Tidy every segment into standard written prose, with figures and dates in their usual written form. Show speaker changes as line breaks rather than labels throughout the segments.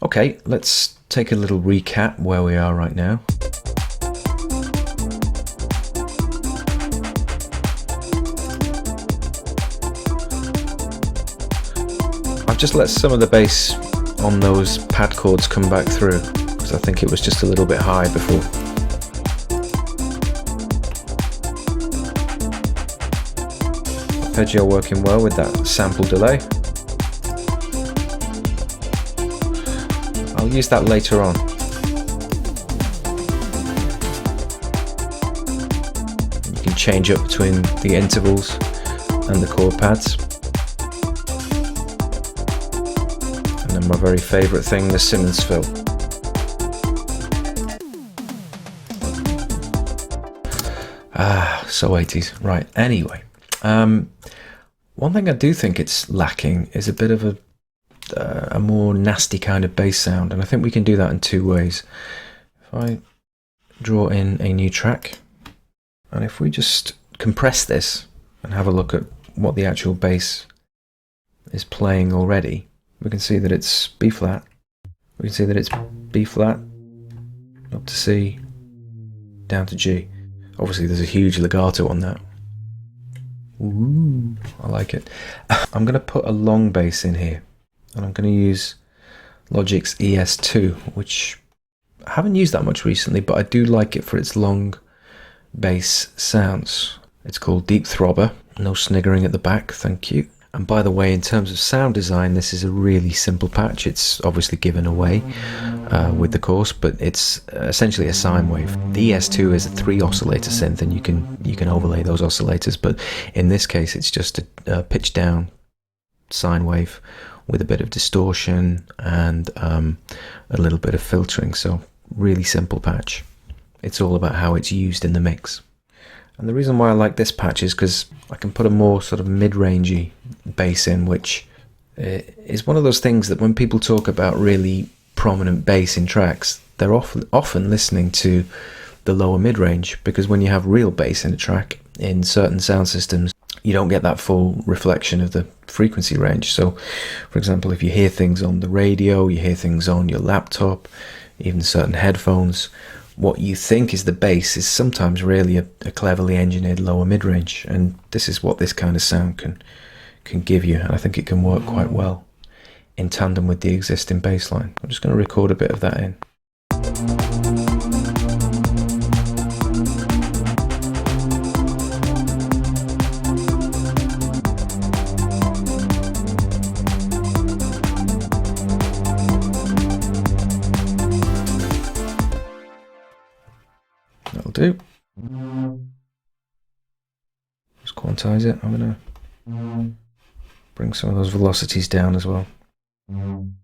Okay, let's take a little recap where we are right now. I've just let some of the bass on those pad chords come back through because I think it was just a little bit high before. Arpeggio working well with that sample delay. I'll use that later on. You can change up between the intervals and the chord pads. And then my very favourite thing, the Simmons fill. Ah, so 80s. Right, anyway. One thing I do think it's lacking is a bit of a more nasty kind of bass sound, and I think we can do that in two ways. If I draw in a new track, and if we just compress this and have a look at what the actual bass is playing already, we can see that it's B flat, we can see that it's B flat, up to C, down to G. Obviously there's a huge legato on that. Ooh, I like it. I'm going to put a long bass in here, and I'm going to use Logic's ES2, which I haven't used that much recently, but I do like it for its long bass sounds. It's called Deep Throbber, no sniggering at the back, thank you. And by the way, in terms of sound design, this is a really simple patch. It's obviously given away with the course, but it's essentially a sine wave. The ES2 is a 3 oscillator synth, and you can overlay those oscillators, but in this case it's just a pitch down sine wave with a bit of distortion and a little bit of filtering. So really simple patch. It's all about how it's used in the mix. And the reason why I like this patch is because I can put a more sort of mid-rangey bass in, which is one of those things that when people talk about really prominent bass in tracks, they're often listening to the lower mid-range, because when you have real bass in a track in certain sound systems, you don't get that full reflection of the frequency range. So, for example, if you hear things on the radio, you hear things on your laptop, even certain headphones, what you think is the bass is sometimes really a cleverly engineered lower mid-range, and this is what this kind of sound can give you, and I think it can work quite well in tandem with the existing bass line. I'm just going to record a bit of that in. That'll do. Just quantize it. I'm going to bring some of those velocities down as well. I'm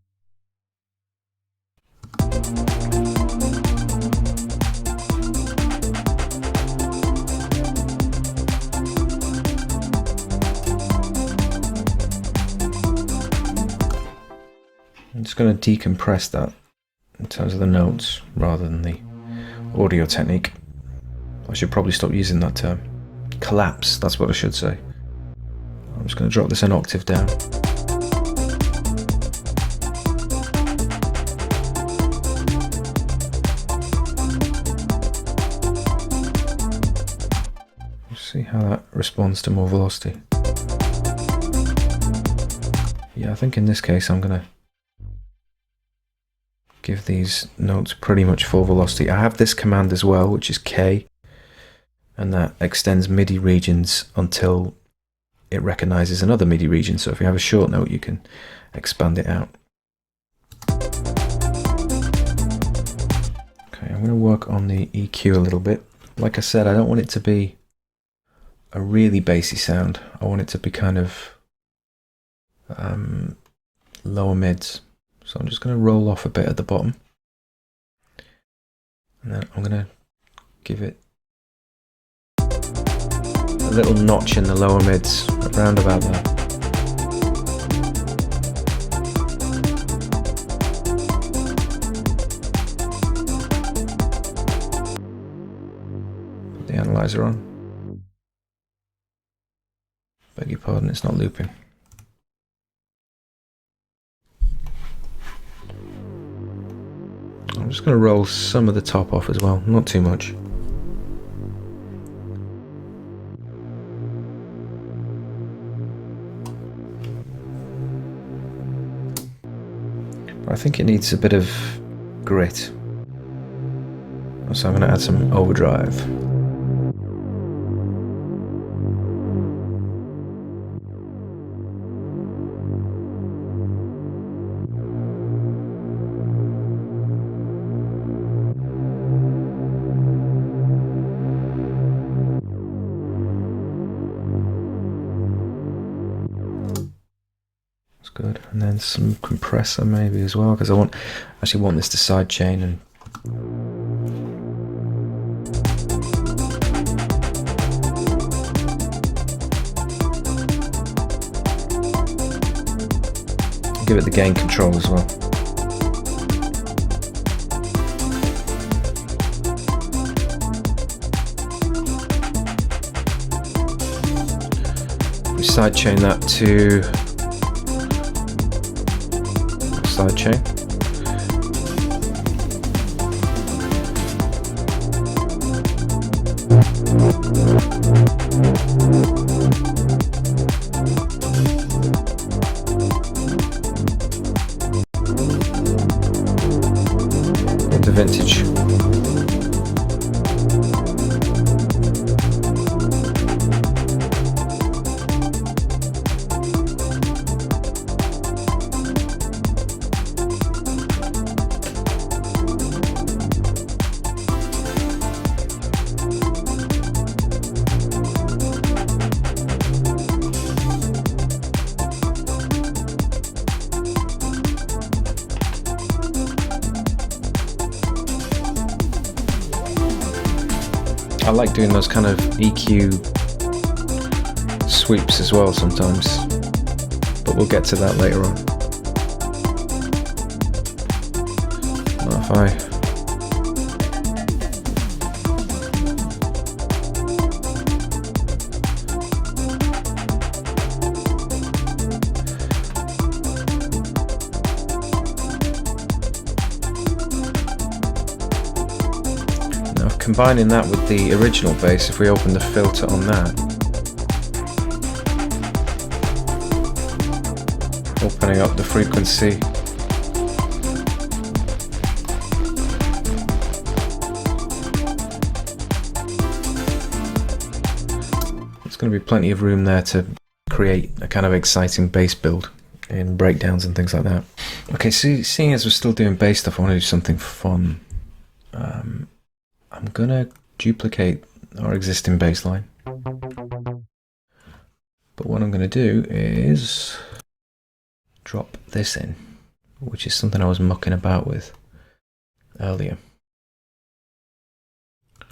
just going to decompress that in terms of the notes rather than the audio technique. I should probably stop using that term. Collapse, that's what I should say. I'm just going to drop this an octave down. See how that responds to more velocity. Yeah, I think in this case I'm going to give these notes pretty much full velocity. I have this command as well, which is K, and that extends MIDI regions until it recognizes another MIDI region. So if you have a short note, you can expand it out. Okay, I'm going to work on the EQ a little bit. Like I said, I don't want it to be a really bassy sound. I want it to be kind of lower mids. So I'm just going to roll off a bit at the bottom, and then I'm going to give it a little notch in the lower mids, around about there. Put the analyzer on. Beg your pardon, it's not looping. I'm just going to roll some of the top off as well, not too much. I think it needs a bit of grit, so I'm going to add some overdrive. Good, and then some compressor maybe as well, because I actually want this to sidechain and give it the gain control as well. We sidechain that to sidechain. The vintage. I like doing those kind of EQ sweeps as well sometimes, but we'll get to that later on. Now if combining that with the original bass, if we open the filter on that, opening up the frequency, there's going to be plenty of room there to create a kind of exciting bass build in breakdowns and things like that. Okay, so seeing as we're still doing bass stuff, I want to do something fun. I'm gonna duplicate our existing bass line, but what I'm gonna do is drop this in, which is something I was mucking about with earlier. I'm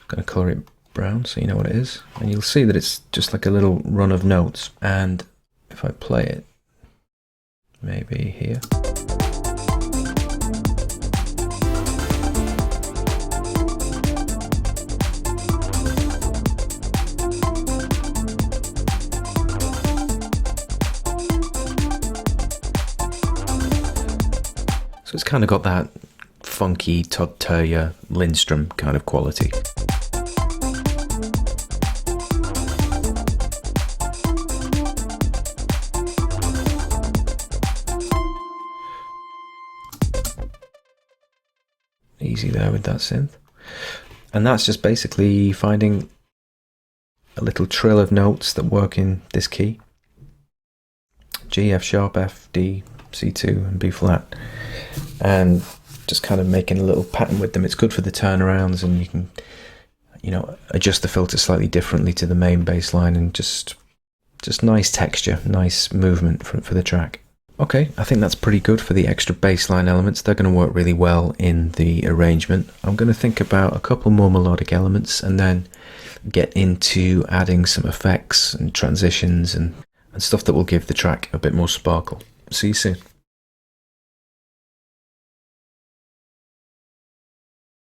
gonna color it brown so you know what it is, and you'll see that it's just like a little run of notes, and if I play it maybe here, so it's kind of got that funky Todd Terje Lindstrom kind of quality. Easy there with that synth. And that's just basically finding a little trill of notes that work in this key. G, F sharp, F, D, C2 and B flat, and just kind of making a little pattern with them. It's good for the turnarounds, and you can, you know, adjust the filter slightly differently to the main bass line, and just nice texture, nice movement for the track. Okay, I think that's pretty good for the extra bass line elements. They're going to work really well in the arrangement. I'm going to think about a couple more melodic elements and then get into adding some effects and transitions and stuff that will give the track a bit more sparkle. See you soon.